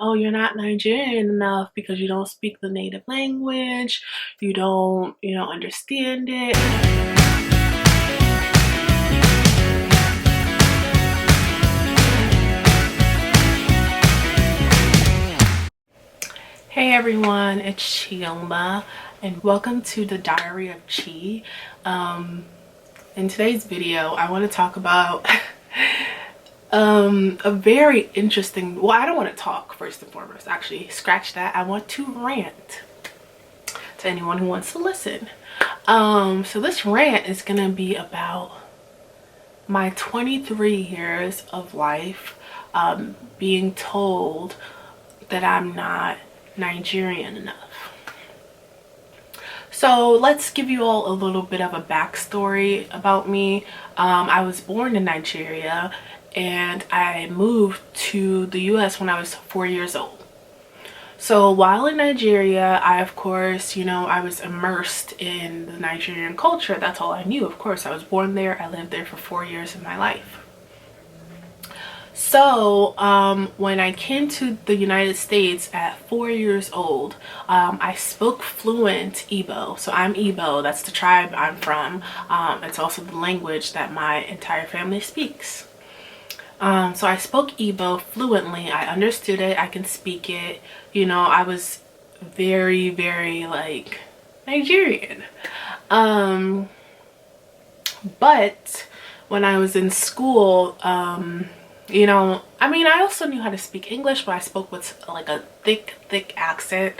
oh, you're not Nigerian enough because you don't speak the native language, you don't understand it. Hey everyone, it's Chioma and welcome to the Diary of Chi. In today's video, I want to talk about a very interesting, well, I don't want to talk first and foremost, actually, scratch that. I want to rant to anyone who wants to listen. So this rant is gonna be about my 23 years of life being told that I'm not Nigerian enough. So let's give you all a little bit of a backstory about me. I was born in Nigeria and I moved to the US when I was 4 years old. So while in Nigeria, I of course, I was immersed in the Nigerian culture. That's all I knew. Of course, I was born there. I lived there for 4 years of my life. So when I came to the United States at 4 years old, I spoke fluent Igbo. So I'm Igbo, that's the tribe I'm from. It's also the language that my entire family speaks. So I spoke Igbo fluently. I understood it, I can speak it. I was very, very like Nigerian. But when I was in school, I also knew how to speak English, but I spoke with like a thick accent,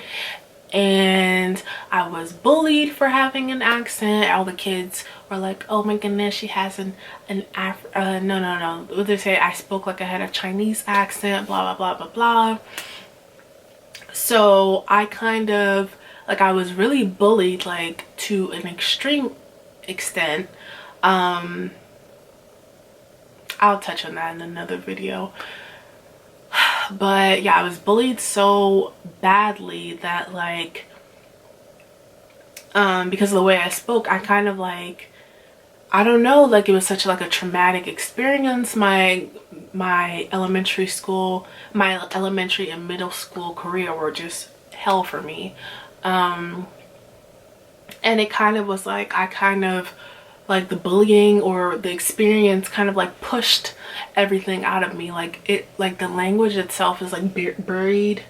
and I was bullied for having an accent. All the kids were like, oh my goodness, she has no, what they say, I spoke like I had a Chinese accent, blah blah blah blah blah. So I kind of like, I was really bullied, like to an extreme extent. I'll touch on that in another video. But yeah, I was bullied so badly that like because of the way I spoke, I kind of like, I don't know, like it was such like a traumatic experience. My elementary and middle school career were just hell for me. And it kind of was like, I kind of like the bullying or the experience kind of like pushed everything out of me. Like the language itself is like buried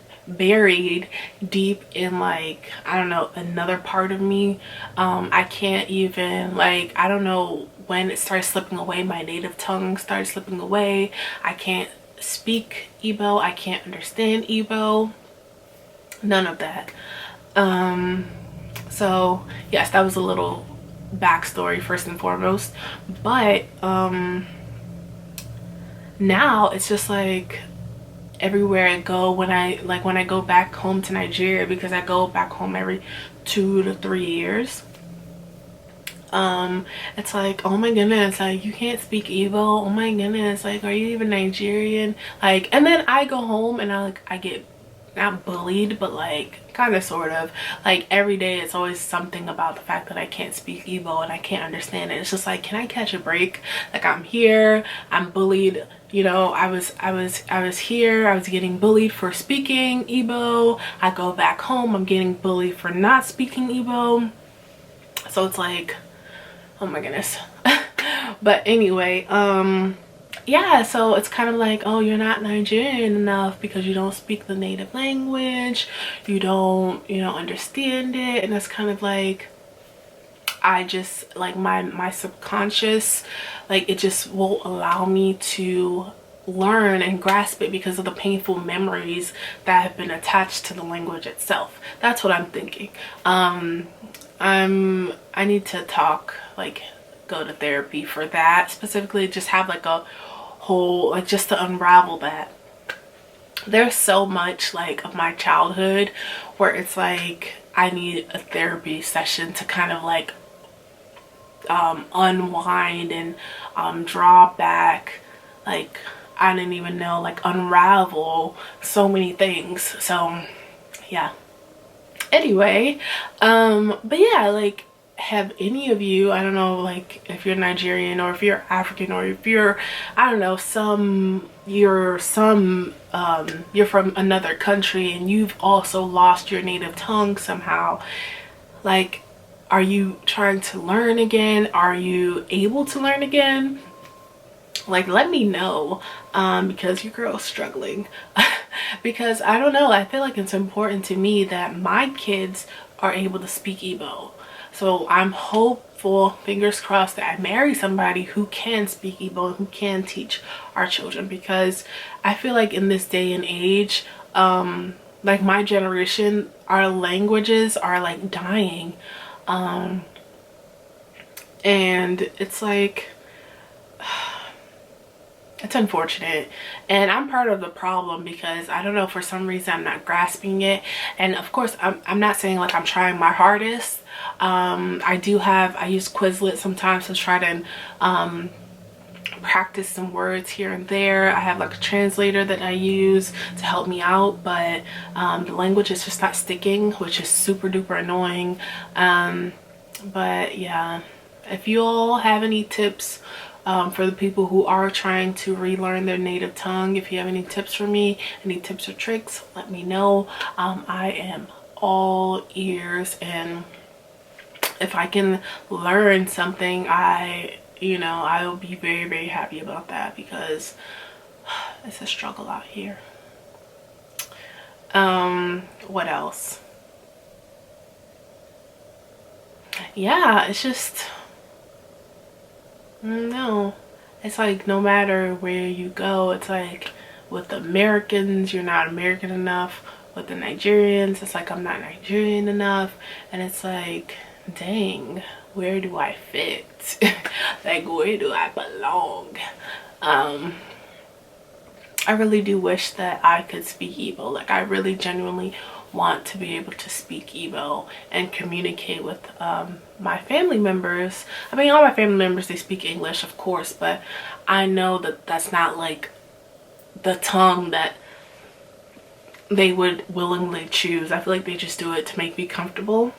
deep in, like, I don't know, another part of me. I can't even, like, I don't know when it started slipping away. My native tongue started slipping away. I can't speak Igbo, I can't understand Igbo, none of that. So yes, that was a little backstory first and foremost. But now it's just like everywhere I go, when I go back home to Nigeria, because I go back home every 2 to 3 years, it's like, oh my goodness, like you can't speak Igbo, oh my goodness, like are you even Nigerian? Like, and then I go home and I get not bullied, but like kind of sort of like every day it's always something about the fact that I can't speak Igbo and I can't understand it. It's just like, can I catch a break? Like, I'm here, I'm bullied, I was here, I was getting bullied for speaking Igbo. I go back home, I'm getting bullied for not speaking Igbo. So it's like, oh my goodness. But anyway, yeah, so it's kind of like, oh, you're not Nigerian enough because you don't speak the native language, you don't understand it. And it's kind of like, I just like my subconscious, like it just won't allow me to learn and grasp it because of the painful memories that have been attached to the language itself. That's what I'm thinking. I need to talk, like go to therapy for that specifically, just have like a whole, like, just to unravel that. There's so much like of my childhood where it's like I need a therapy session to kind of like unwind and draw back, like I didn't even know, like unravel so many things. So yeah, anyway, but yeah, like have any of you, I don't know, like if you're Nigerian or if you're African or if you're, I don't know, you're from another country and you've also lost your native tongue somehow. Like, are you trying to learn again? Are you able to learn again? Like, let me know, because your girl's struggling. Because I don't know, I feel like it's important to me that my kids are able to speak Igbo. So I'm hopeful, fingers crossed, that I marry somebody who can speak Igbo and who can teach our children, because I feel like in this day and age, like my generation, our languages are like dying. And it's like, it's unfortunate, and I'm part of the problem because I don't know, for some reason I'm not grasping it. And of course I'm not saying like I'm trying my hardest. I use Quizlet sometimes to try to practice some words here and there. I have like a translator that I use to help me out, but the language is just not sticking, which is super duper annoying. But yeah, if you all have any tips for the people who are trying to relearn their native tongue, if you have any tips for me, any tips or tricks, let me know. I am all ears, and if I can learn something, I will be very, very happy about that, because it's a struggle out here. What else? Yeah, it's just, no, it's like no matter where you go, it's like with the Americans, you're not American enough. With the Nigerians, it's like I'm not Nigerian enough. And it's like, dang, where do I fit? Like, where do I belong? I really do wish that I could speak Igbo. Like, I really genuinely want to be able to speak Igbo and communicate with my family members. I mean, all my family members, they speak English, of course, but I know that that's not like the tongue that they would willingly choose. I feel like they just do it to make me comfortable.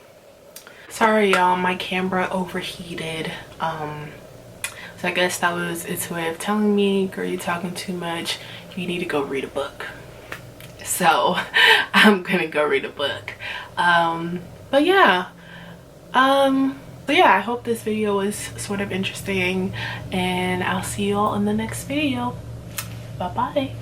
Sorry y'all, my camera overheated. So I guess that was its way of telling me, girl, you're talking too much, you need to go read a book. So I'm gonna go read a book. But yeah, I hope this video was sort of interesting, and I'll see you all in the next video. Bye bye.